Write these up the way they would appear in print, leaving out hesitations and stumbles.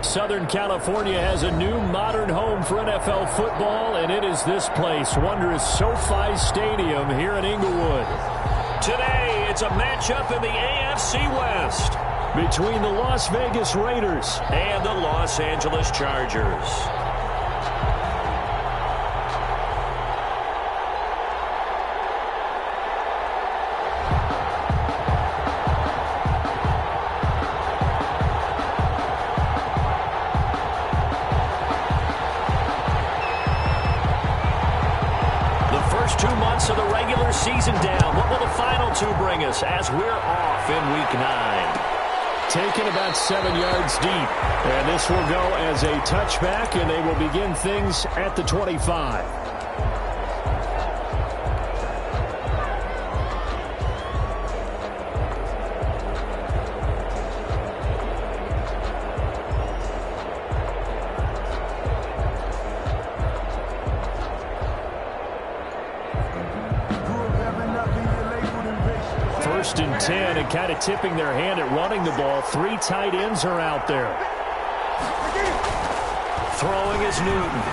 Southern California has a new modern home for NFL football, and it is this place, wondrous SoFi Stadium here in Inglewood. Today, it's a matchup in the AFC West between the Las Vegas Raiders and the Los Angeles Chargers. Of the regular season down. What will the final two bring us as we're off in Week 9? Taken about 7 yards deep. And this will go as a touchback, and they will begin things at the 25. First and 10, and kind of tipping their hand at running the ball. 3 tight ends are out there. Throwing is Newton.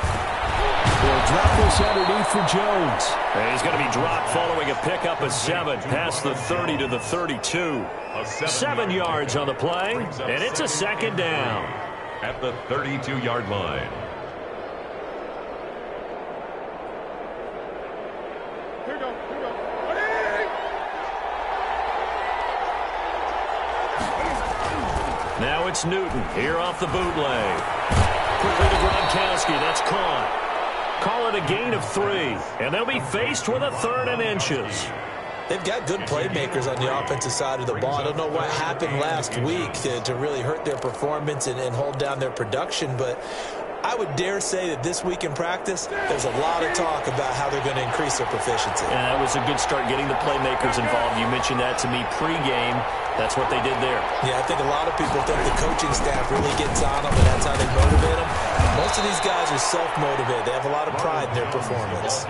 They'll drop this underneath for Jones. And he's going to be dropped following a pickup of 7 past the 30 to the 32. 7 yards on the play, and it's a second down. At the 32-yard line. Now it's Newton here off the bootleg. Quickly to Gronkowski. That's caught. Call it a gain of 3. And they'll be faced with a 3rd and inches. They've got good playmakers on the offensive side of the ball. I don't know what happened last week to really hurt their performance and hold down their production, but I would dare say that this week in practice, there's a lot of talk about how they're going to increase their proficiency. And that was a good start getting the playmakers involved. You mentioned that to me pregame. That's what they did there. Yeah, I think a lot of people think the coaching staff really gets on them, and that's how they motivate them. Most of these guys are self-motivated. They have a lot of pride in their performance.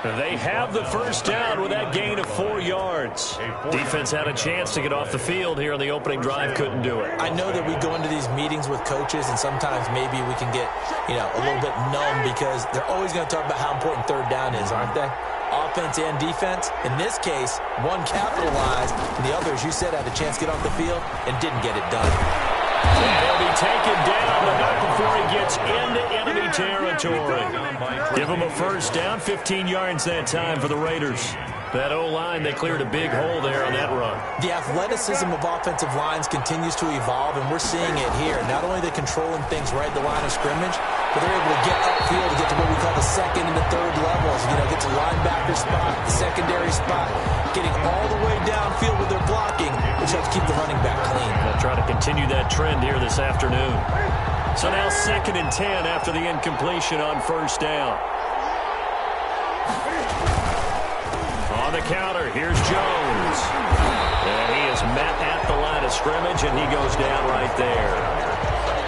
They have the first down with that gain of 4 yards. Defense had a chance to get off the field here on the opening drive, couldn't do it. I know that we go into these meetings with coaches, and sometimes maybe we can get, a little bit numb because they're always going to talk about how important 3rd down is, aren't they? Offense and defense. In this case, one capitalized, and the other, as you said, had a chance to get off the field and didn't get it done. And he'll be taken down, but not before he gets into enemy territory. Give him a first down, 15 yards that time for the Raiders. That O-line, they cleared a big hole there on that run. The athleticism of offensive lines continues to evolve, and we're seeing it here. Not only are they controlling things right at the line of scrimmage, but they're able to get upfield to get to what we call the 2nd and the 3rd levels. Get to linebacker spot, the secondary spot, getting all the way downfield with their blocking, which helps keep the running back clean. They'll try to continue that trend here this afternoon. So now 2nd and 10 after the incompletion on first down. On the counter, here's Jones. And he is met at the line of scrimmage, and he goes down right there.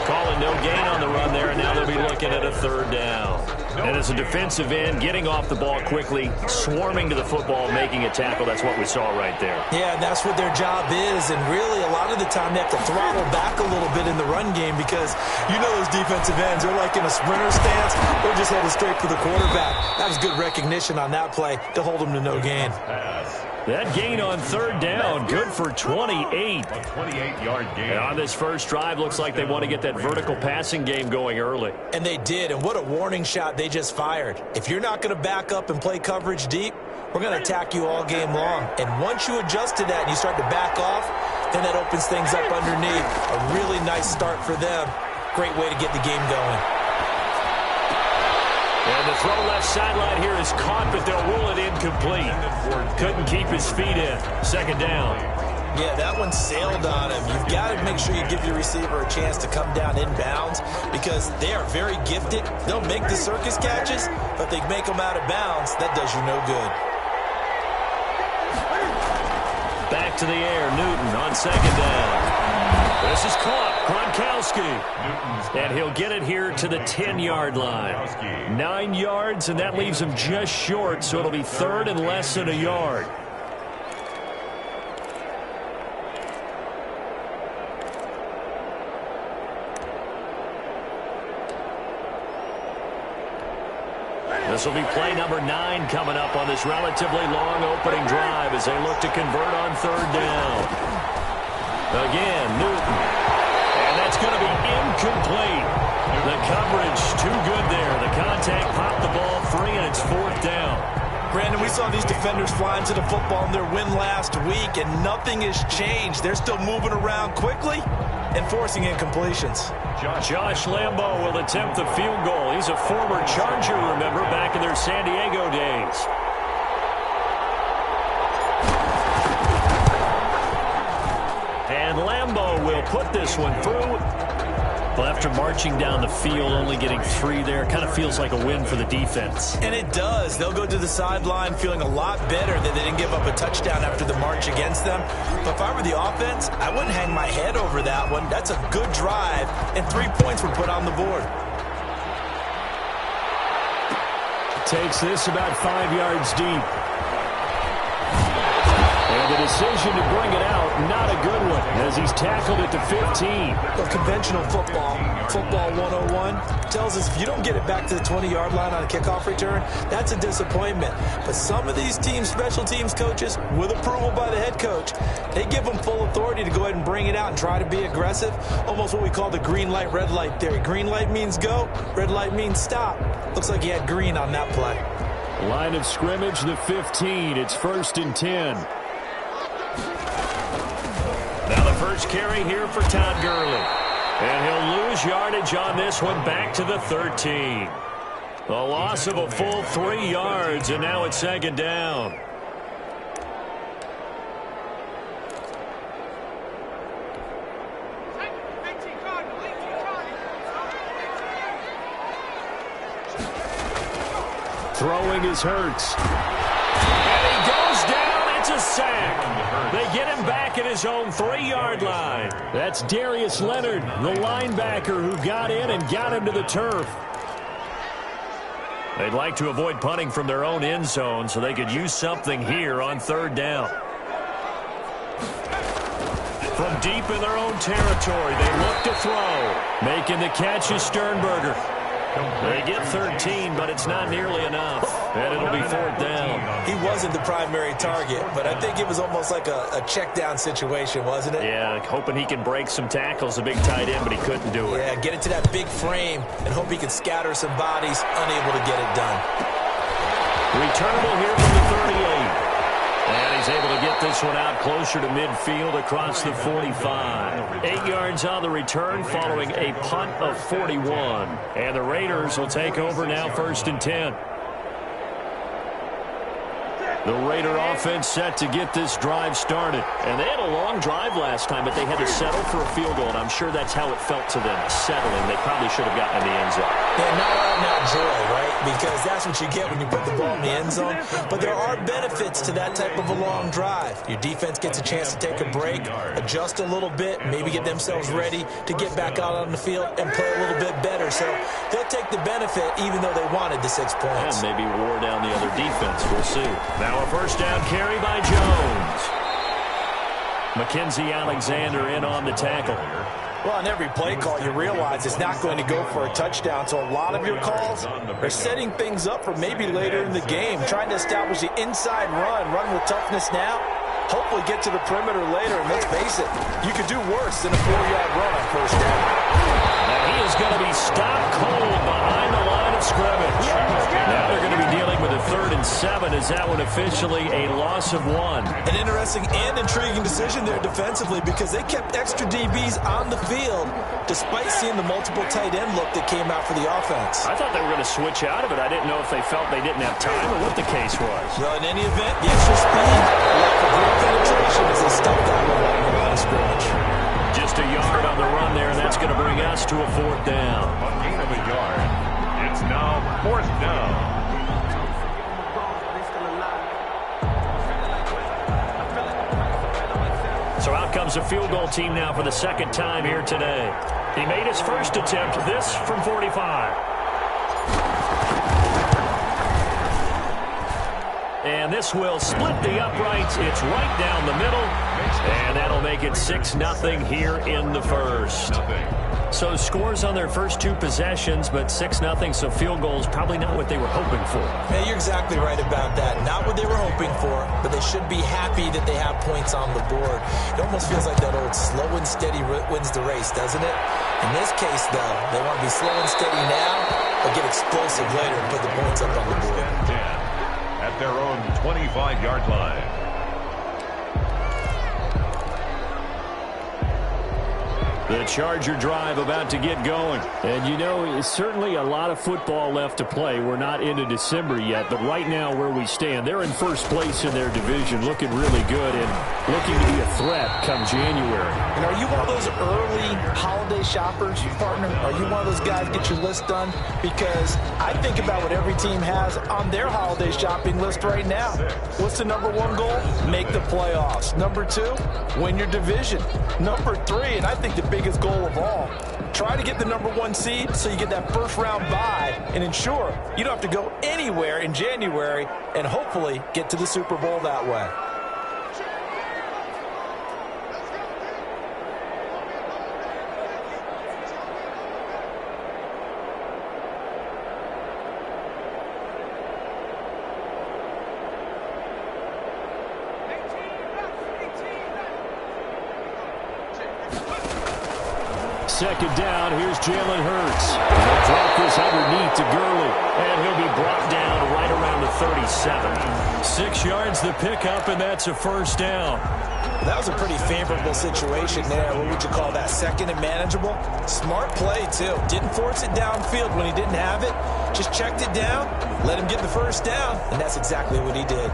Calling no gain on the run there, and now they'll be looking at a 3rd down. And as a defensive end, getting off the ball quickly, swarming to the football, making a tackle, that's what we saw right there. Yeah, and that's what their job is, and really a lot of the time they have to throttle back a little bit in the run game because those defensive ends, they're like in a sprinter stance, they're just headed straight for the quarterback. That was good recognition on that play to hold them to no gain. That gain on 3rd down, good for 28. A 28-yard gain. And on this first drive, looks like they want to get that vertical passing game going early. And they did, and what a warning shot they just fired. If you're not going to back up and play coverage deep, we're going to attack you all game long. And once you adjust to that and you start to back off, then that opens things up underneath. A really nice start for them. Great way to get the game going. And the throw left sideline here is caught, but they'll rule it incomplete. Couldn't keep his feet in. 2nd down. Yeah, that one sailed on him. You've got to make sure you give your receiver a chance to come down inbounds because they are very gifted. They'll make the circus catches, but they make them out of bounds. That does you no good. Back to the air, Newton on 2nd down. This is caught. Gronkowski. And he'll get it here to the 10-yard line. 9 yards, and that leaves him just short, so it'll be 3rd and less than a yard. This will be play number 9 coming up on this relatively long opening drive as they look to convert on third down. Again, Newton. And that's going to be incomplete. The coverage too good there. The contact popped the ball free, and it's fourth down. Brandon, we saw these defenders flying to the football in their win last week, and nothing has changed. They're still moving around quickly and forcing incompletions. Josh Lambo will attempt the field goal. He's a former Charger, remember, back in their San Diego days. And Lambo will put this one through. Well, after marching down the field, only getting 3 there, kind of feels like a win for the defense. And it does. They'll go to the sideline feeling a lot better that they didn't give up a touchdown after the march against them. But if I were the offense, I wouldn't hang my head over that one. That's a good drive, and 3 points were put on the board. Takes this about 5 yards deep. And the decision to bring it out, not a good one, as he's tackled it to 15. Well, conventional football 101, tells us if you don't get it back to the 20-yard line on a kickoff return, that's a disappointment. But some of these teams, special teams coaches, with approval by the head coach, they give them full authority to go ahead and bring it out and try to be aggressive, almost what we call the green light, red light theory. Green light means go, red light means stop. Looks like he had green on that play. Line of scrimmage, the 15. It's 1st and 10. Now the first carry here for Todd Gurley. And he'll lose yardage on this one back to the 13. A loss of a full 3 yards, and now it's 2nd down. Throwing is Hurts. And he goes down. It's a sack. They get him back at his own 3-yard line. That's Darius Leonard, the linebacker who got in and got him to the turf. They'd like to avoid punting from their own end zone so they could use something here on 3rd down. From deep in their own territory, they look to throw. Making the catch is Sternberger. They get 13, but it's not nearly enough. And it'll be 4th down. He wasn't the primary target, but I think it was almost like a check down situation, wasn't it? Yeah, hoping he can break some tackles, a big tight end, but he couldn't do it. Yeah, get it to that big frame and hope he can scatter some bodies, unable to get it done. Returnable here from the 38. And he's able to get this one out closer to midfield across the 45. 8 yards on the return following a punt of 41. And the Raiders will take over now 1st and 10. The Raider offense set to get this drive started. And they had a long drive last time, but they had to settle for a field goal, and I'm sure that's how it felt to them, settling. They probably should have gotten in the end zone. Yeah, not out-and-out joy, right? Because that's what you get when you put the ball in the end zone. But there are benefits to that type of a long drive. Your defense gets a chance to take a break, adjust a little bit, maybe get themselves ready to get back out on the field and play a little bit better. So they'll take the benefit even though they wanted the 6 points. And maybe wore down the other defense. We'll see. Now a 1st down carry by Jones. Mackenzie Alexander in on the tackle. Well, on every play call, you realize it's not going to go for a touchdown. So a lot of your calls are setting things up for maybe later in the game, trying to establish the inside run with toughness now, hopefully get to the perimeter later. And let's face it, you could do worse than a 4-yard run on 1st down. And he is going to be stopped cold behind the line of scrimmage. Now they're going to be dealing with a 3rd and 7. Is that one officially a loss of 1? An interesting and intriguing decision there defensively because they kept extra DBs on the field despite seeing the multiple tight end look that came out for the offense. I thought they were going to switch out of it. I didn't know if they felt they didn't have time or what the case was. Well, in any event, the extra speed, lack of great penetration as they stuffed that one along the line of scrimmage. Just a yard on the run there, and that's going to bring us to a 4th down. A gain of a yard. It's now 4th down. So out comes a field goal team now for the 2nd time here today. He made his first attempt, this from 45. And this will split the uprights. It's right down the middle. And that'll make make it 6-0 here in the first. So scores on their first two possessions, but 6-0, so field goals probably not what they were hoping for. Yeah, you're exactly right about that. Not what they were hoping for, but they should be happy that they have points on the board. It almost feels like that old slow and steady wins the race, doesn't it? In this case, though, they want to be slow and steady now, but get explosive later and put the points up on the board. 10 at their own 25-yard line. The Charger drive about to get going. And, you know, it's certainly a lot of football left to play. We're not into December yet, but right now where we stand, they're in first place in their division, looking really good and looking to be a threat come January. And are you one of those early holiday shoppers, partner? Are you one of those guys get your list done? Because I think about what every team has on their holiday shopping list right now. What's the number one goal? Make the playoffs. Number two, win your division. Number three, and I think the biggest goal of all, try to get the number one seed so you get that first round bye and ensure you don't have to go anywhere in January and hopefully get to the Super Bowl that way. Second down, here's Jalen Hurts. He'll drop this underneath to Gurley, and he'll be brought down right around the 37. 6 yards the pickup, and that's a first down. That was a pretty favorable situation there. What would you call that? Second and manageable? Smart play, too. Didn't force it downfield when he didn't have it. Just checked it down, let him get the first down, and that's exactly what he did.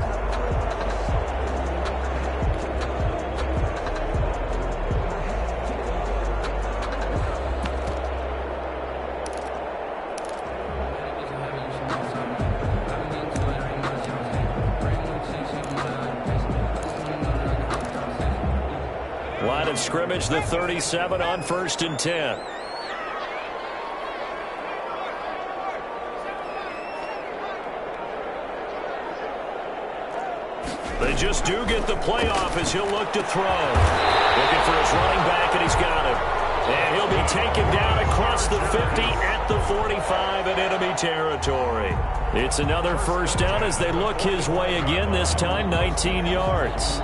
Line of scrimmage, the 37 on 1st and 10. They just do get the playoff as he'll look to throw. Looking for his running back, and he's got him. And he'll be taken down across the 50 at the 45 in enemy territory. It's another first down as they look his way again, this time 19 yards.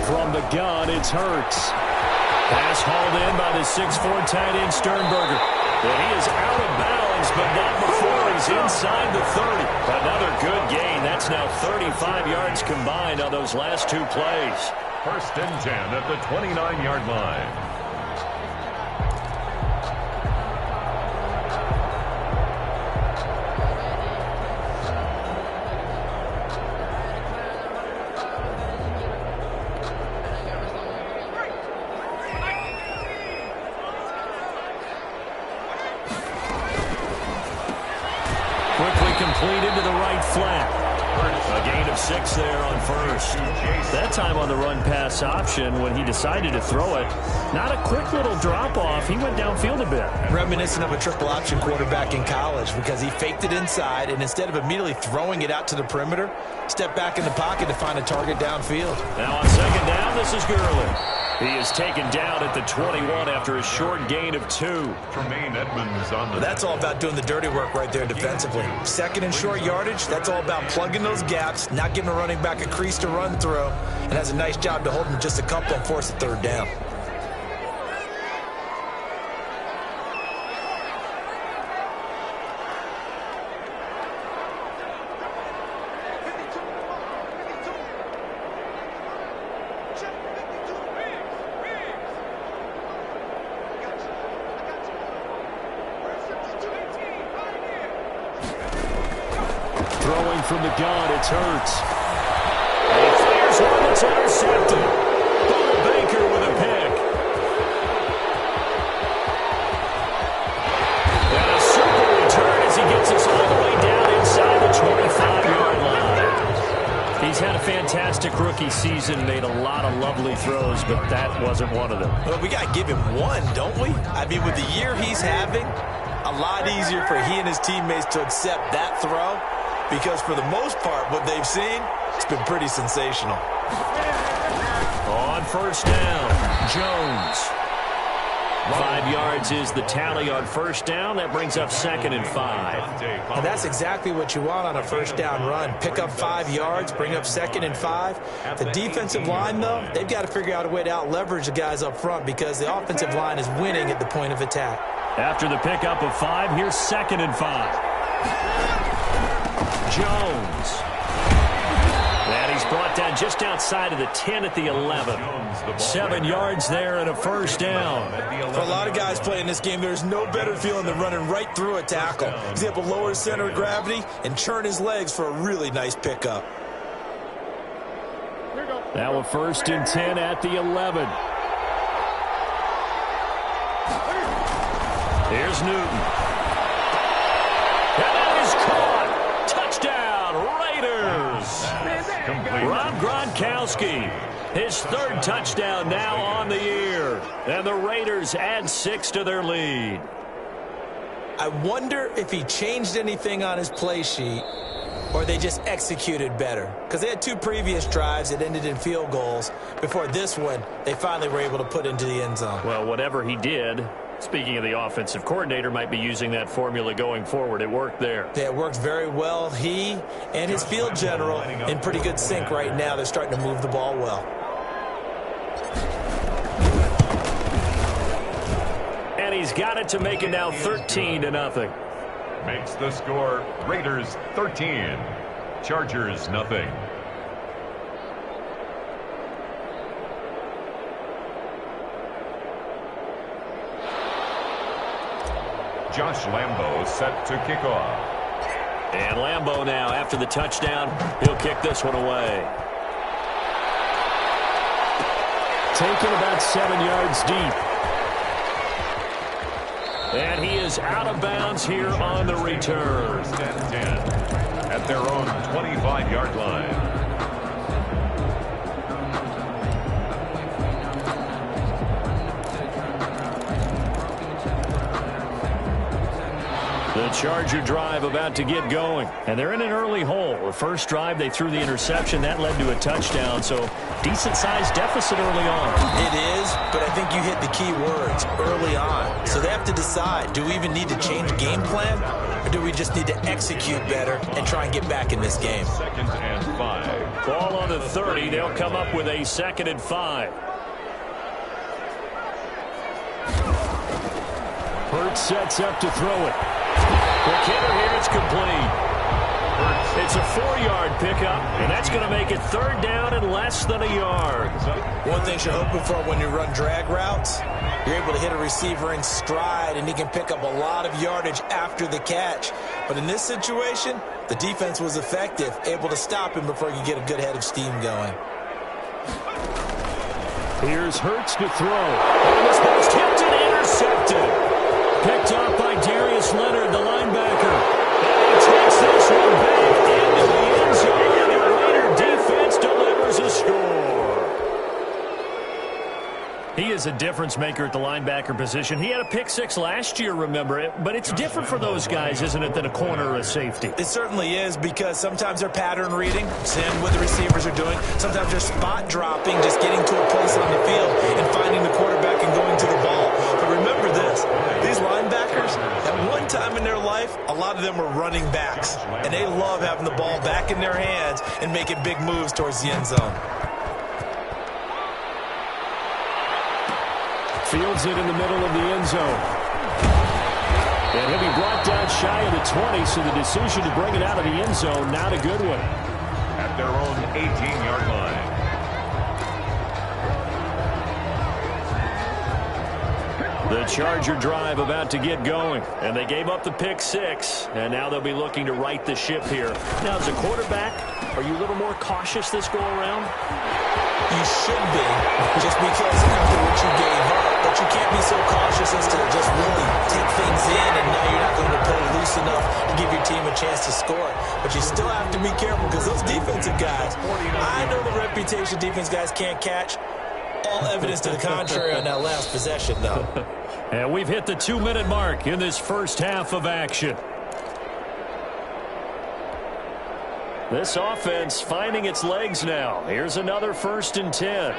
From the gun, it's Hurts. Pass hauled in by the 6'4" tight end Sternberger. And he is out of bounds, but not before he's inside the 30. Another good gain. That's now 35 yards combined on those last two plays. 1st and 10 at the 29-yard line. Quickly completed to the right flat. A gain of 6 there on first. That time on the run-pass option when he decided to throw it. Not a quick little drop-off. He went downfield a bit. Reminiscent of a triple option quarterback in college because he faked it inside, and instead of immediately throwing it out to the perimeter, stepped back in the pocket to find a target downfield. Now on second down, this is Gurley. He is taken down at the 21 after a short gain of 2. Tremaine Edmonds on the... That's all about doing the dirty work right there defensively. Second and short yardage, that's all about plugging those gaps, not giving a running back a crease to run through, and has a nice job to hold him just a couple and force a third down. Throwing from the gun, it's Hurts. And he fires one that's intercepted. Bull Baker with a pick. And a super return as he gets us all the way down inside the 25-yard line. He's had a fantastic rookie season, made a lot of lovely throws, but that wasn't one of them. Well, we got to give him one, don't we? I mean, with the year he's having, a lot easier for he and his teammates to accept that throw because for the most part, what they've seen, it's been pretty sensational. On first down, Jones. 5 yards is the tally on first down. That brings up 2nd and 5. And that's exactly what you want on a first down run. Pick up 5 yards, bring up 2nd and 5. The defensive line, though, they've got to figure out a way to out-leverage the guys up front because the offensive line is winning at the point of attack. After the pickup of 5, here's 2nd and 5. Jones. And he's brought down just outside of the 10 at the 11. 7 yards there and a first down. For a lot of guys playing this game, there's no better feeling than running right through a tackle. He's able to lower his center of gravity and churn his legs for a really nice pickup. Now a 1st and 10 at the 11. Here's Newton. And that is caught. Touchdown, Raiders. Rob Gronkowski, his 3rd touchdown now on the year. And the Raiders add 6 to their lead. I wonder if he changed anything on his play sheet or they just executed better. Because they had 2 previous drives that ended in field goals. Before this one, they finally were able to put into the end zone. Well, whatever he did, speaking of the offensive coordinator, might be using that formula going forward. It worked there. Yeah, it worked very well. He and his field general in pretty good sync right now. They're starting to move the ball well. And he's got it to make it now 13-0. Makes the score Raiders 13, Chargers nothing. Josh Lambo set to kick off. And Lambo now, after the touchdown, he'll kick this one away. Taken about 7 yards deep. And he is out of bounds here on the return. 1st and 10 at their own 25-yard line. The Charger drive about to get going. And they're in an early hole. The first drive, they threw the interception. That led to a touchdown. So decent-sized deficit early on. It is, but I think you hit the key words, early on. So they have to decide, do we even need to change game plan? Or do we just need to execute better and try and get back in this game? 2nd and 5. Ball on the 30. They'll come up with a 2nd and 5. Hurts sets up to throw it. Quick hitter here, it's complete. It's a 4-yard pickup, and that's going to make it 3rd down and less than a yard. One thing you're hoping for when you run drag routes, you're able to hit a receiver in stride, and he can pick up a lot of yardage after the catch. But in this situation, the defense was effective, able to stop him before you get a good head of steam going. Here's Hurts to throw. And this ball's tipped and intercepted. Picked off by Darius Leonard, the linebacker. And he takes this one back into the end zone, and the Raider defense delivers a score. He is a difference maker at the linebacker position. He had a pick 6 last year, remember it, but it's different for those guys, isn't it, than a corner or a safety? It certainly is, because sometimes they're pattern reading, seeing what the receivers are doing. Sometimes they're spot dropping, just getting to a place on the field and finding the quarterback and going to the ball. But remember this, these linebackers, at one time in their life, a lot of them were running backs, and they love having the ball back in their hands and making big moves towards the end zone. Fields it in the middle of the end zone. And he'll be brought down shy of the 20, so the decision to bring it out of the end zone, not a good one. At their own 18-yard line. The Charger drive about to get going, and they gave up the pick 6, and now they'll be looking to right the ship here. Now, as a quarterback, are you a little more cautious this go around? You should be, just because after what you gave up. But you can't be so cautious as to just really take things in, and now you're not going to play loose enough to give your team a chance to score. But you still have to be careful because those defensive guys, I know the reputation defense guys can't catch. All evidence to the contrary on that last possession, though. And we've hit the 2-minute mark in this first half of action. This offense finding its legs now. Here's another 1st and 10.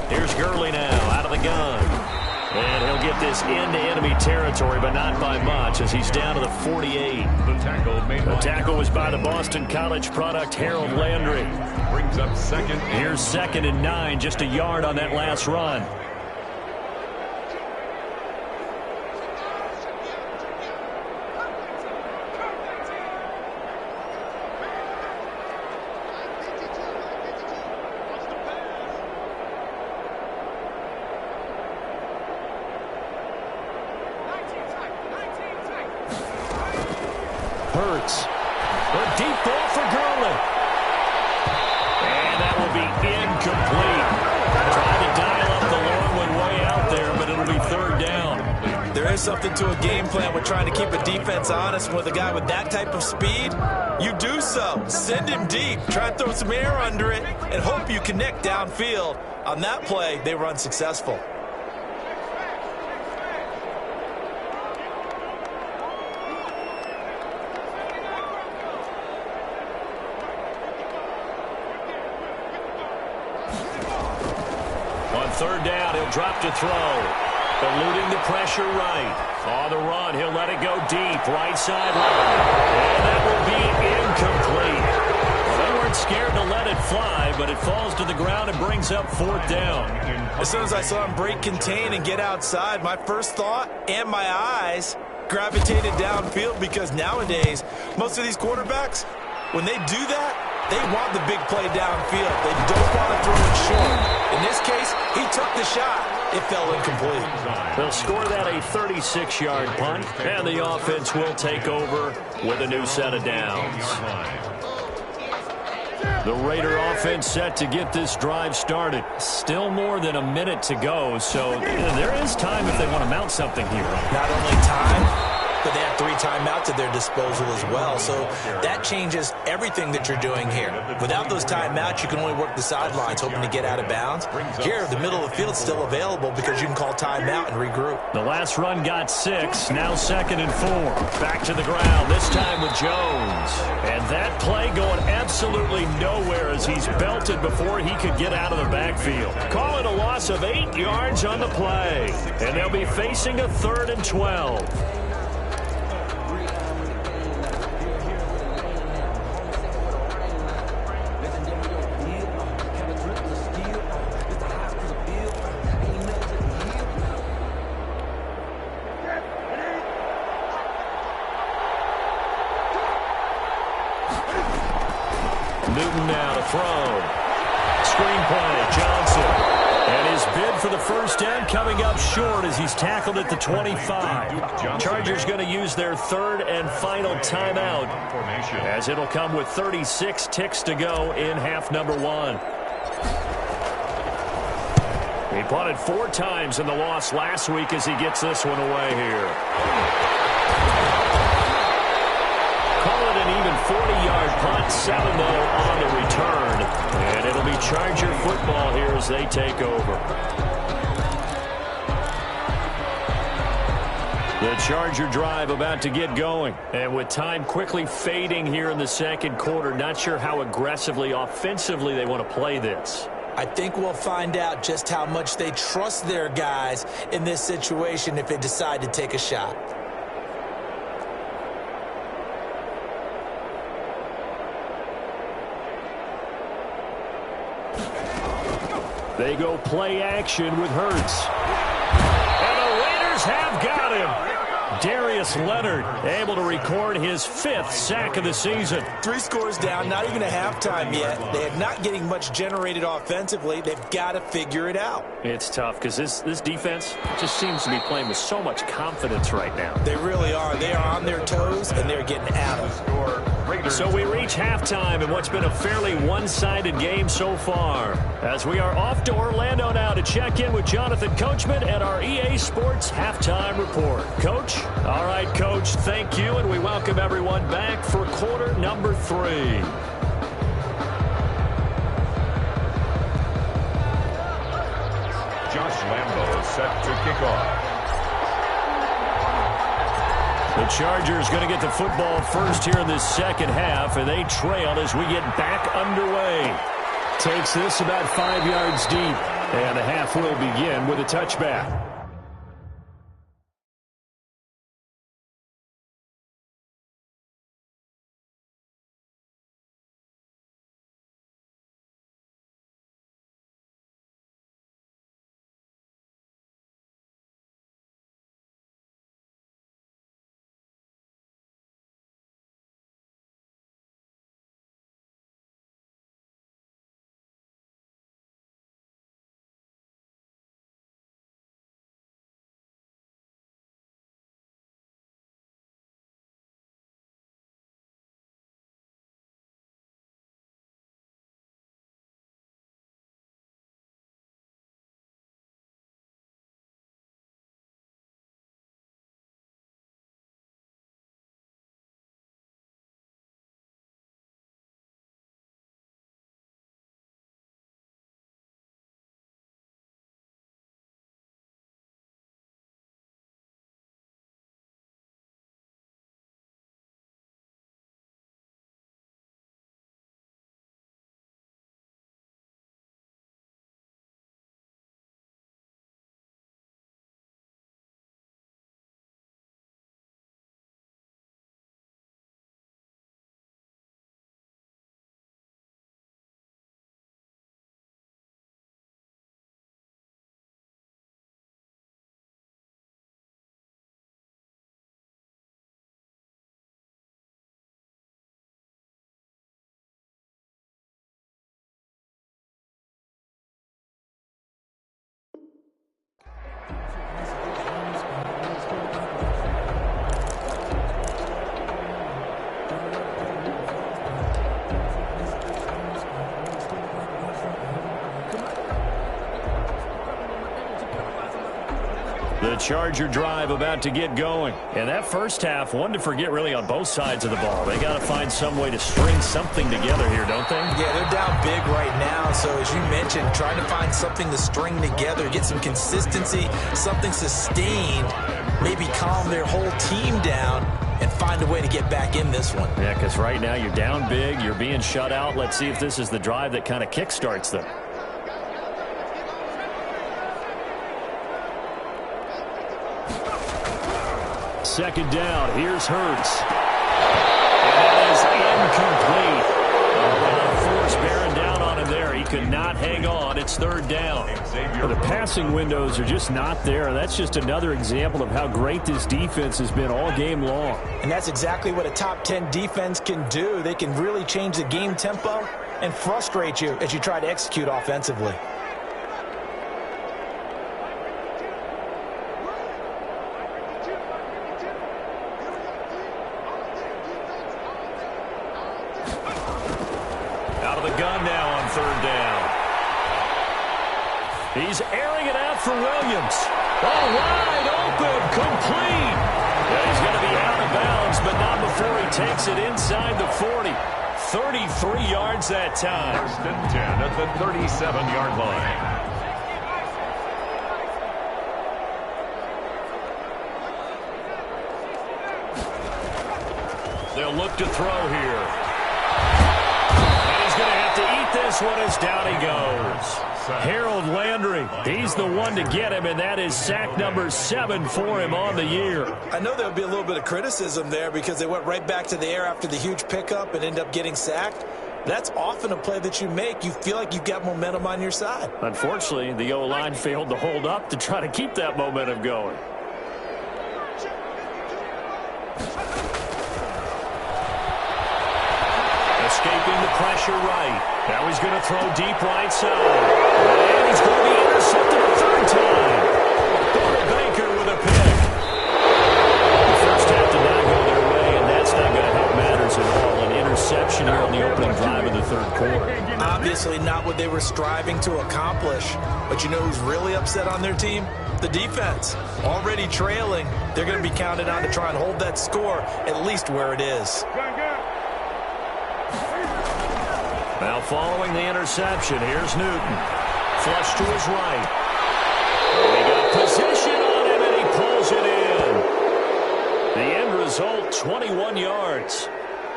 Here's Gurley now out of the gun. And he'll get this into enemy territory, but not by much as he's down to the 48. The tackle was by the Boston College product, Harold Landry. Brings up second. Here's 2nd and 9, just a yard on that last run. Hurts. A deep ball for Gurley. And that will be incomplete. Trying to dial up the long one way out there, but it'll be 3rd down. There is something to a game plan with trying to keep a defense honest. With a guy with that type of speed, you do so. Send him deep. Try and throw some air under it and hope you connect downfield. On that play, they were unsuccessful. On 3rd down, he'll drop to throw. Eluding the pressure right. On the run, he'll let it go deep. Right sideline. And that will be incomplete. They weren't scared to let it fly, but it falls to the ground and brings up 4th down. As soon as I saw him break contain and get outside, my first thought and my eyes gravitated downfield because nowadays, most of these quarterbacks, when they do that, they want the big play downfield. They don't want to throw it short. In this case, he took the shot. It fell incomplete. They'll score that a 36-yard punt, and the offense will take over with a new set of downs. The Raider offense set to get this drive started. Still more than a minute to go, so there is time if they want to mount something here. Not only time, but they have 3 timeouts at their disposal as well. So that changes everything that you're doing here. Without those timeouts, you can only work the sidelines, hoping to get out of bounds. Here, the middle of the field's still available because you can call timeout and regroup. The last run got 6, now 2nd and 4. Back to the ground, this time with Jones. And that play going absolutely nowhere as he's belted before he could get out of the backfield. Call it a loss of 8 yards on the play. And they'll be facing a 3rd and 12. Newton now to throw. Screen play, Johnson. And his bid for the 1st down coming up short as he's tackled at the 25. Chargers going to use their 3rd and final timeout as it'll come with 36 ticks to go in half number 1. He punted 4 times in the loss last week as he gets this one away here. Call it an even 40-yard punt, 7 though on the return. And it'll be Charger football here as they take over. The Charger drive about to get going. And with time quickly fading here in the 2nd quarter, not sure how aggressively, offensively they want to play this. I think we'll find out just how much they trust their guys in this situation if they decide to take a shot. They go play action with Hurts. And the Raiders have got him. Darius Leonard able to record his 5th sack of the season. 3 scores down, not even a halftime yet. They are not getting much generated offensively. They've got to figure it out. It's tough because this defense just seems to be playing with so much confidence right now. They really are. They are on their toes, and they're getting at them. Raiders. So we reach halftime in what's been a fairly one-sided game so far. As we are off to Orlando now to check in with Jonathan Coachman at our EA Sports Halftime Report. Coach? All right, Coach, thank you, and we welcome everyone back for quarter number 3. Josh Lambo set to kick off. The Chargers going to get the football first here in this second half, and they trail as we get back underway. Takes this about 5 yards deep, and the half will begin with a touchback. The Charger drive about to get going. And that first half, one to forget really on both sides of the ball. They got to find some way to string something together here, don't they? Yeah, they're down big right now. So as you mentioned, trying to find something to string together, get some consistency, something sustained, maybe calm their whole team down and find a way to get back in this one. Yeah, because right now you're down big, you're being shut out. Let's see if this is the drive that kind of kickstarts them. Second down, here's Hurts. And that is incomplete. Force bearing down on him there. He could not hang on. It's third down. Well, the passing windows are just not there. That's just another example of how great this defense has been all game long. And that's exactly what a top 10 defense can do. They can really change the game tempo and frustrate you as you try to execute offensively. He's airing it out for Williams. Oh, wide open, complete. Yeah, he's going to be out of bounds, but not before he takes it inside the 40. 33 yards that time. First and 10 at the 37-yard line. They'll look to throw here. And he's going to have to eat this one as down he goes. Harold Landry, he's the one to get him, and that is sack number 7 for him on the year. I know there'll be a little bit of criticism there because they went right back to the air after the huge pickup and end up getting sacked. That's often a play that you make. You feel like you've got momentum on your side. Unfortunately, the O-line failed to hold up to try to keep that momentum going. Escaping the pressure right. Now he's going to throw deep right side. And he's going to be intercepted a third time. Donald Baker with a pick. The first half did not go their way, and that's not going to help matters at all. An interception here on the opening drive of the third quarter. Obviously not what they were striving to accomplish. But you know who's really upset on their team? The defense. Already trailing, they're going to be counted on to try and hold that score at least where it is. Now following the interception, here's Newton. Flush to his right. He got position on him, and he pulls it in. The end result, 21 yards.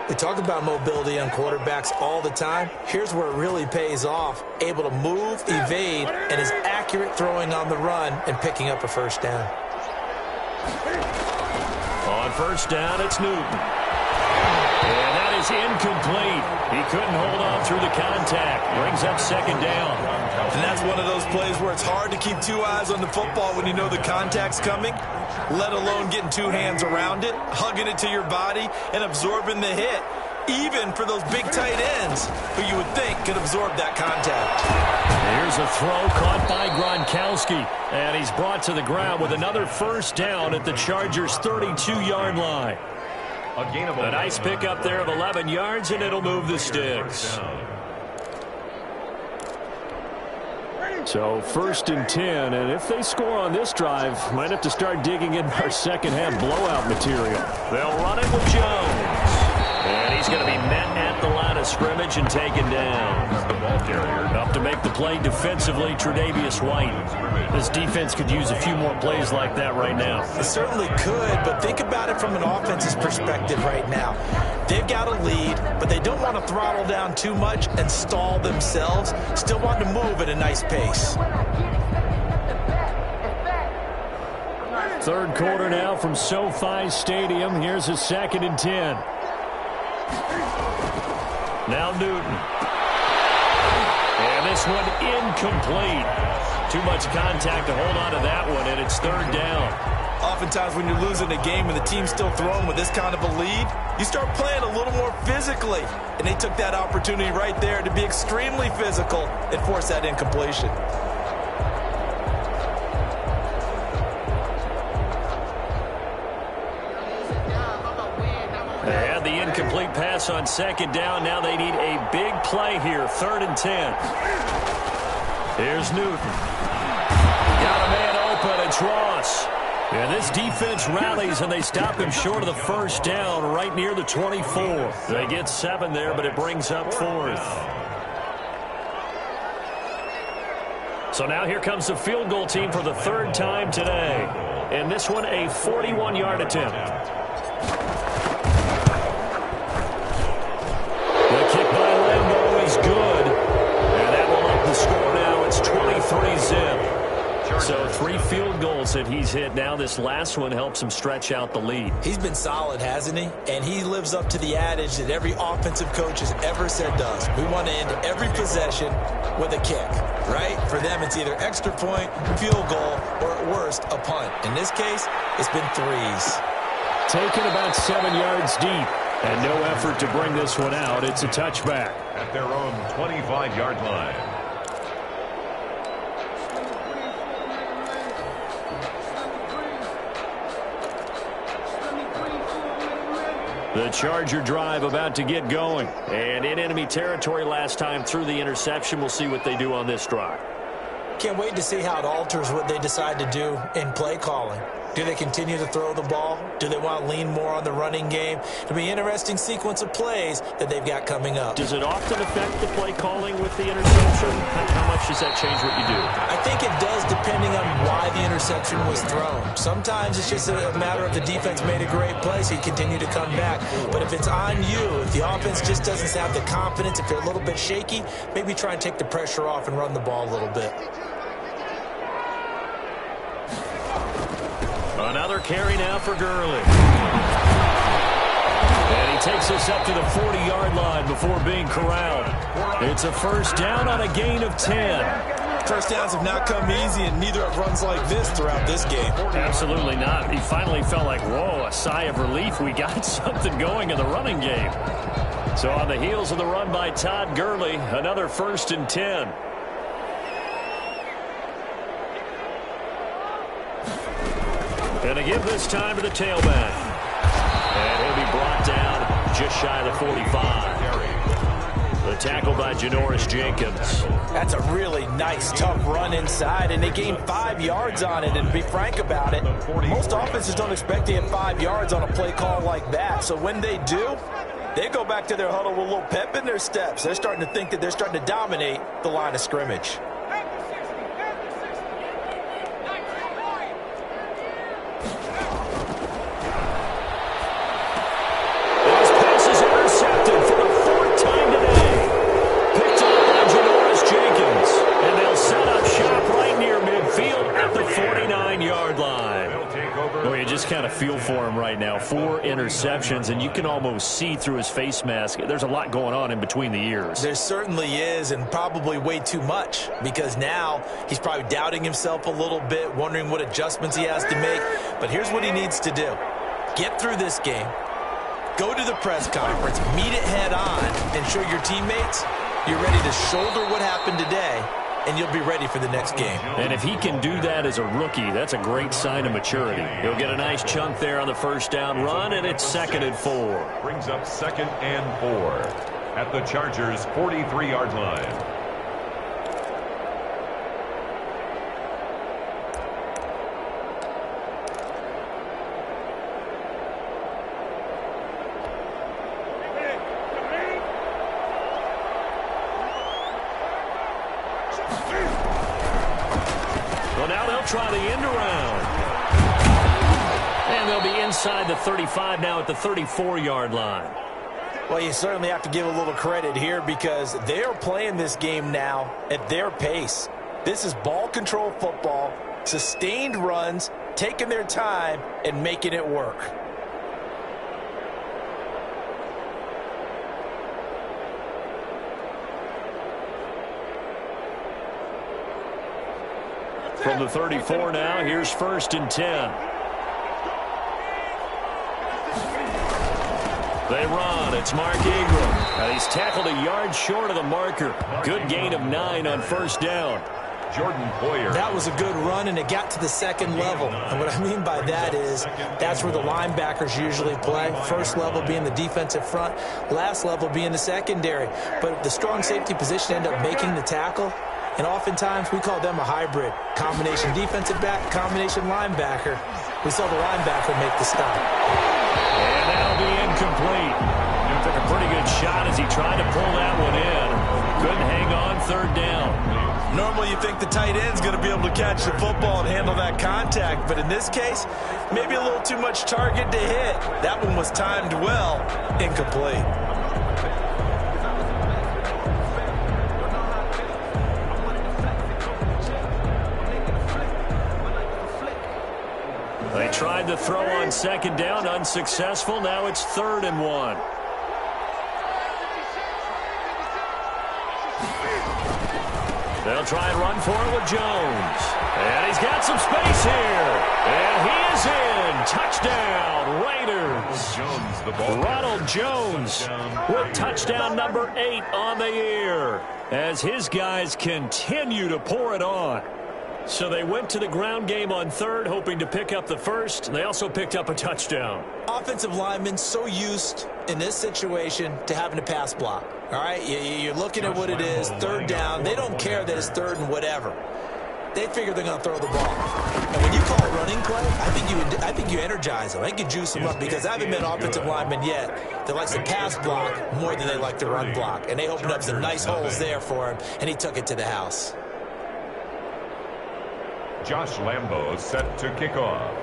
We talk about mobility on quarterbacks all the time. Here's where it really pays off. Able to move, evade, and is accurate throwing on the run and picking up a first down. On first down, it's Newton. And that is incomplete. He couldn't hold on through the contact. Brings up second down. And that's one of those plays where it's hard to keep two eyes on the football when you know the contact's coming, let alone getting two hands around it, hugging it to your body, and absorbing the hit, even for those big tight ends who you would think could absorb that contact. Here's a throw caught by Gronkowski, and he's brought to the ground with another first down at the Chargers' 32-yard line. A nice pickup there of 11 yards, and it'll move the sticks. So first and 10, and if they score on this drive, might have to start digging in our second-half blowout material. They'll run it with Jones. And he's going to be met at the line of scrimmage and taken down. The ball carrier up to make the play defensively, Tre'Davious White. This defense could use a few more plays like that right now. It certainly could, but think about it from an offense's perspective right now. They've got a lead, but they don't want to throttle down too much and stall themselves. Still want to move at a nice pace. Third quarter now from SoFi Stadium. Here's a second and 10. Now Newton. And this one incomplete. Too much contact to hold on to that one, and it's third down. Oftentimes when you're losing a game and the team's still throwing with this kind of a lead, you start playing a little more physically. And they took that opportunity right there to be extremely physical and force that incompletion. They had the incomplete pass on second down. Now they need a big play here, third and 10. Here's Newton. Got a man open. It's Ross. And this defense rallies, and they stop him short of the first down right near the 24. They get 7 there, but it brings up fourth. So now here comes the field goal team for the third time today. And this one a 41-yard attempt. The kick by Lambo is good. And that will up the score now. It's 23-zip. So 3 field goals that he's hit now. This last one helps him stretch out the lead. He's been solid, hasn't he? And he lives up to the adage that every offensive coach has ever said to us. We want to end every possession with a kick, right? For them, it's either extra point, field goal, or at worst, a punt. In this case, it's been 3s. Taken about 7 yards deep. And no effort to bring this one out. It's a touchback. At their own 25-yard line. The Charger drive about to get going. And in enemy territory last time through the interception. We'll see what they do on this drive. Can't wait to see how it alters what they decide to do in play calling. Do they continue to throw the ball? Do they want to lean more on the running game? It'll be an interesting sequence of plays that they've got coming up. Does it often affect the play calling with the interception? How much does that change what you do? I think it does depending on why the interception was thrown. Sometimes it's just a matter of the defense made a great play, so you continue to come back. But if it's on you, if the offense just doesn't have the confidence, if they're a little bit shaky, maybe try and take the pressure off and run the ball a little bit. Another carry now for Gurley. And he takes us up to the 40-yard line before being corralled. It's a first down on a gain of 10. First downs have not come easy, and neither have runs like this throughout this game. Absolutely not. He finally felt like, whoa, a sigh of relief. We got something going in the running game. So on the heels of the run by Todd Gurley, another first and 10. And to give this time to the tailback. And he'll be brought down just shy of the 45. The tackle by Janoris Jenkins. That's a really nice, tough run inside, and they gained 5 yards on it. And to be frank about it, most offenses don't expect to get 5 yards on a play call like that. So when they do, they go back to their huddle with a little pep in their steps. They're starting to think that they're starting to dominate the line of scrimmage. Kind of feel for him right now. 4 interceptions, and you can almost see through his face mask. There's a lot going on in between the ears. There certainly is, and probably way too much, because now he's probably doubting himself a little bit, wondering what adjustments he has to make. But here's what he needs to do. Get through this game, go to the press conference, meet it head on, and show your teammates you're ready to shoulder what happened today, and you'll be ready for the next game. And if he can do that as a rookie, that's a great sign of maturity. He'll get a nice chunk there on the first down run, and it's 2nd and 4. Brings up 2nd and 4 at the Chargers' 43-yard line. Try the end around. And they'll be inside the 35 now at the 34-yard line. Well, you certainly have to give a little credit here because they're playing this game now at their pace. This is ball control football, sustained runs, taking their time and making it work. From the 34 now, here's 1st and 10. They run. It's Mark Ingram. And he's tackled a yard short of the marker. Good gain of 9 on 1st down. Jordan Poyer. That was a good run, and it got to the 2nd level. And what I mean by that is that's where the linebackers usually play. 1st level being the defensive front, last level being the secondary. But the strong safety position ended up making the tackle. And oftentimes we call them a hybrid. Combination defensive back, combination linebacker. We saw the linebacker make the stop. And that'll be incomplete. He took a pretty good shot as he tried to pull that one in. Couldn't hang on 3rd down. Normally you think the tight end's going to be able to catch the football and handle that contact. But in this case, maybe a little too much target to hit. That one was timed well. Incomplete. They tried to throw on 2nd down, unsuccessful. Now it's 3rd and 1. They'll try and run for it with Jones. And he's got some space here. And he is in. Touchdown, Raiders. Ronald Jones with touchdown number 8 on the year as his guys continue to pour it on. So they went to the ground game on 3rd, hoping to pick up the 1st. They also picked up a touchdown. Offensive linemen so used in this situation to having to pass block. All right, you're looking at what it is, 3rd down. They don't care that it's 3rd and whatever. They figure they're going to throw the ball. And when you call a running play, I think you energize them. I think you juice them up because I haven't met offensive linemen yet that likes to pass block more than they like to run block. And they opened up some nice holes there for him, and he took it to the house. Josh Lambo set to kick off.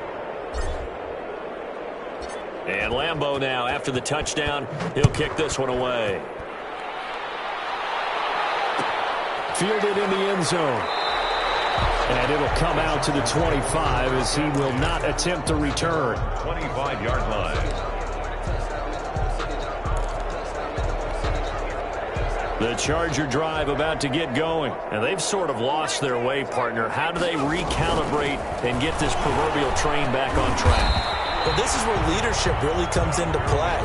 And Lambo now, after the touchdown, he'll kick this one away. Fielded in the end zone. And it'll come out to the 25 as he will not attempt to return. 25-yard line. The Charger drive about to get going. And they've sort of lost their way, partner. How do they recalibrate and get this proverbial train back on track? Well, this is where leadership really comes into play.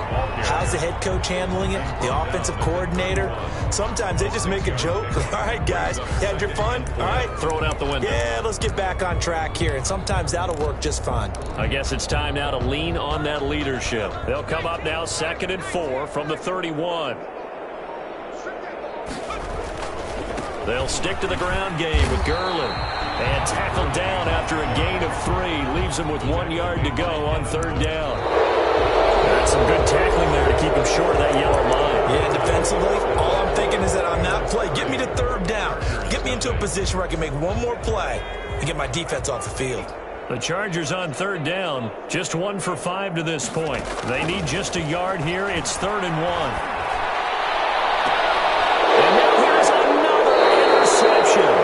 How's the head coach handling it? The offensive coordinator? Sometimes they just make a joke. All right, guys, you had your fun? All right. Throw it out the window. Yeah, let's get back on track here. And sometimes that'll work just fine. I guess it's time now to lean on that leadership. They'll come up now 2nd and 4 from the 31. They'll stick to the ground game with Gurley. And tackled down after a gain of 3. Leaves him with 1 yard to go on 3rd down. That's some good tackling there to keep him short of that yellow line. Yeah, defensively, all I'm thinking is that on that play, get me to 3rd down. Get me into a position where I can make one more play and get my defense off the field. The Chargers on 3rd down, just 1 for 5 to this point. They need just a yard here. It's 3rd and 1. And now here's another interception.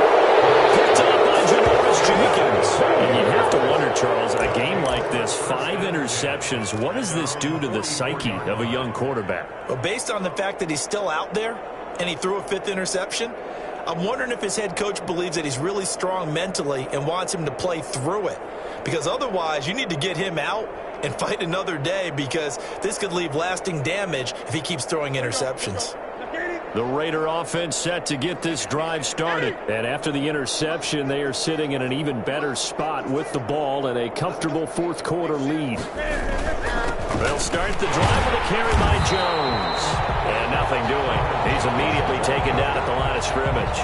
Picked up by Janoris Jenkins. And you have to wonder, Charles, a game like this, 5 interceptions, what does this do to the psyche of a young quarterback? Well, based on the fact that he's still out there and he threw a 5th interception, I'm wondering if his head coach believes that he's really strong mentally and wants him to play through it. Because otherwise, you need to get him out and fight another day, because this could leave lasting damage if he keeps throwing interceptions. The Raider offense set to get this drive started. And after the interception, they are sitting in an even better spot with the ball and a comfortable 4th quarter lead. They'll start the drive with a carry by Jones. And nothing doing. He's immediately taken down at the line of scrimmage.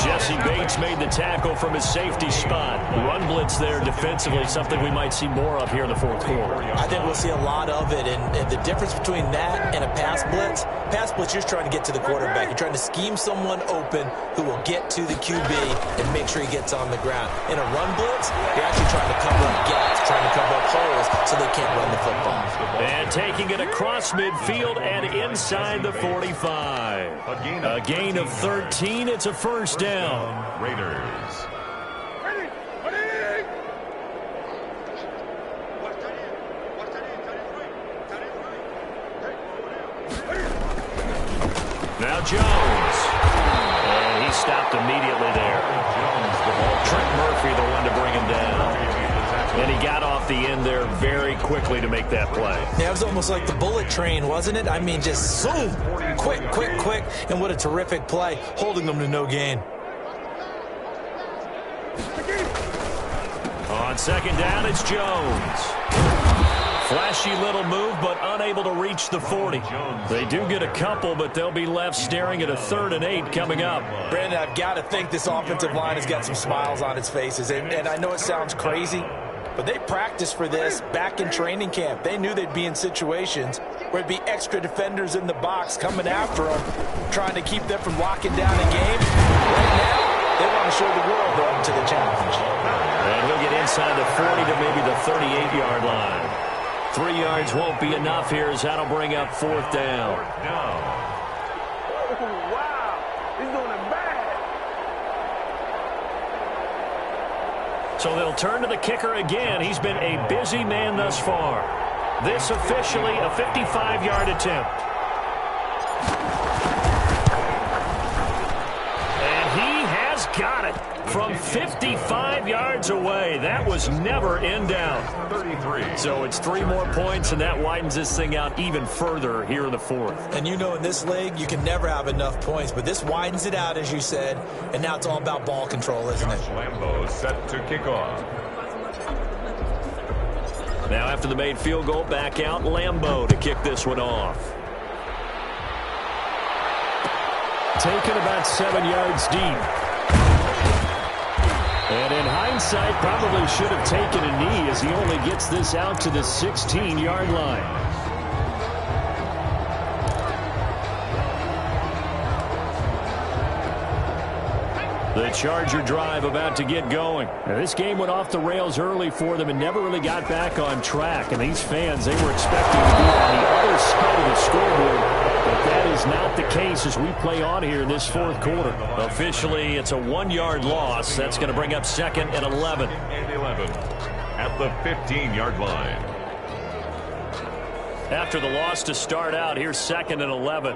Jesse Bates made the tackle from his safety spot. Run blitz there defensively, something we might see more of here in the 4th quarter. I think we'll see a lot of it, and the difference between that and a pass blitz, you're just trying to get to the quarterback. You're trying to scheme someone open who will get to the QB and make sure he gets on the ground. In a run blitz, you're actually trying to cover up gaps, trying to cover up holes so they can't run the football. And taking it across midfield and inside the 45. A gain of 13. It's a 1st down. Raiders. Now Jones. And he stopped immediately there. Trent Murphy, the one to bring him down. And he got off the end there very quickly to make that play. Yeah, it was almost like the bullet train, wasn't it? I mean, just zoom, quick, and what a terrific play, holding them to no gain. On 2nd down, it's Jones. Flashy little move, but unable to reach the 40. They do get a couple, but they'll be left staring at a 3rd and 8 coming up. Brandon, I've got to think this offensive line has got some smiles on its faces, and I know it sounds crazy, but they practiced for this back in training camp. They knew they'd be in situations where it'd be extra defenders in the box coming after them, trying to keep them from locking down a game. Right now, they want to show the world they're up to the challenge. And he'll get inside the 40 to maybe the 38-yard line. 3 yards won't be enough here, as that'll bring up 4th down. Oh, wow. He's doing it bad. So they'll turn to the kicker again. He's been a busy man thus far. This officially a 55-yard attempt. And he has got it from 55 yards away. That was never in doubt. 33. So it's 3 more points, and that widens this thing out even further here in the 4th. And you know, in this league, you can never have enough points, but this widens it out, as you said, and now it's all about ball control, isn't it? Lambeau set to kick off. Now after the made field goal, back out Lambeau to kick this one off. Taken about 7 yards deep. And in hindsight, probably should have taken a knee, as he only gets this out to the 16-yard line. The Charger drive about to get going. Now, this game went off the rails early for them and never really got back on track. And these fans, they were expecting to be on the other side of the scoreboard. But that is not the case as we play on here in this 4th quarter. Officially, it's a 1-yard loss. That's going to bring up 2nd and 11. And 11 at the 15-yard line. After the loss to start out, here's 2nd and 11.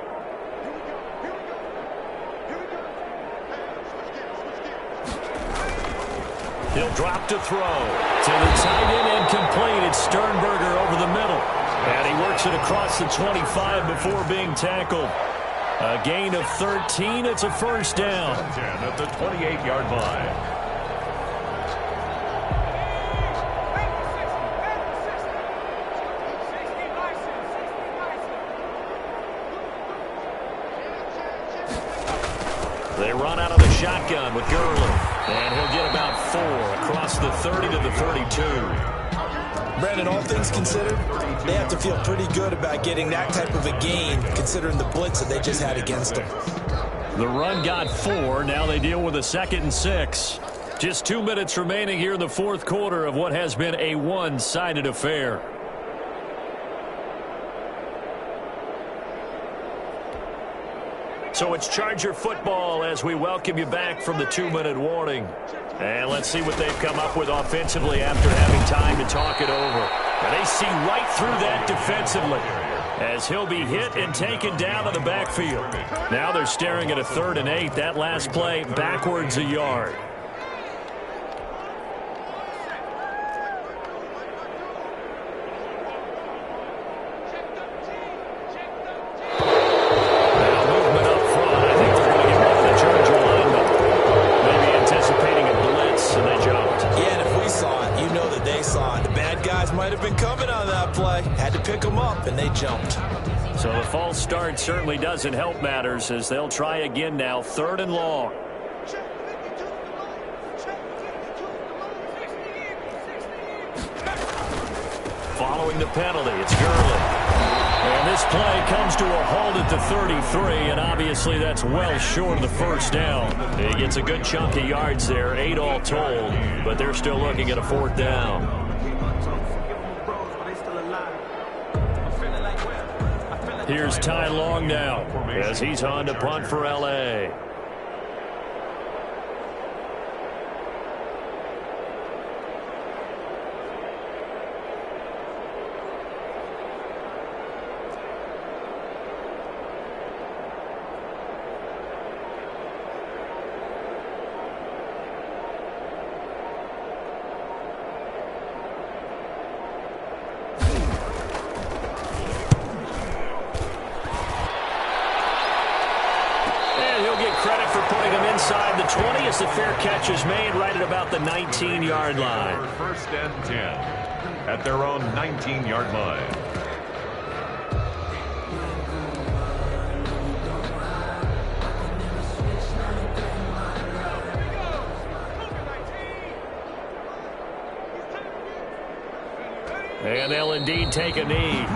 He'll drop to throw. To the tight end and complete. It's Sternberger over the middle. And he works it across the 25 before being tackled. A gain of 13. It's a 1st down. 10 at the 28-yard line. They run out of the shotgun with Gurley. And he'll get about 4 across the 30 to the 32. Brandon, all things considered, they have to feel pretty good about getting that type of a gain, considering the blitz that they just had against them. The run got 4. Now they deal with a 2nd and 6. Just 2 minutes remaining here in the fourth quarter of what has been a one-sided affair. So it's Charger football as we welcome you back from the 2-minute warning. And let's see what they've come up with offensively after having time to talk it over. And they see right through that defensively as he'll be hit and taken down in the backfield. Now they're staring at a 3rd and 8. That last play backwards a yard. And they jumped. So the false start certainly doesn't help matters as they'll try again now, 3rd and long. Following the penalty, it's Gurley. And this play comes to a halt at the 33, and obviously that's well short of the first down. He gets a good chunk of yards there, 8 all told, but they're still looking at a 4th down. Here's Ty Long now as he's on to punt for L.A. Inside the 20 as the fair catch is made right at about the 19-yard line. 1st and 10 at their own 19-yard line. And they'll indeed take a knee.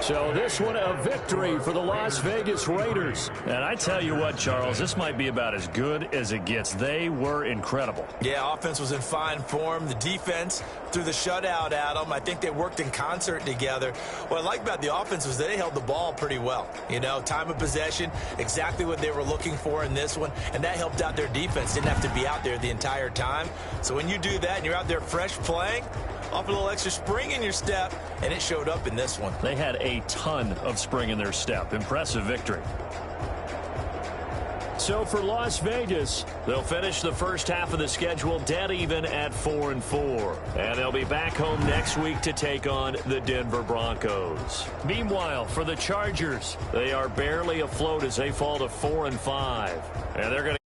So this one a victory for the Las Vegas Raiders. And I tell you what, Charles, this might be about as good as it gets. They were incredible. Yeah, offense was in fine form. The defense threw the shutout at them. I think they worked in concert together. What I like about the offense was they held the ball pretty well. You know, time of possession, exactly what they were looking for in this one. And that helped out their defense. Didn't have to be out there the entire time. So when you do that and you're out there fresh playing, off a little extra spring in your step, and it showed up in this one. They had a ton of spring in their step. Impressive victory. So for Las Vegas, they'll finish the first half of the schedule dead even at 4-4. And they'll be back home next week to take on the Denver Broncos. Meanwhile, for the Chargers, they are barely afloat as they fall to 4-5. And they're going to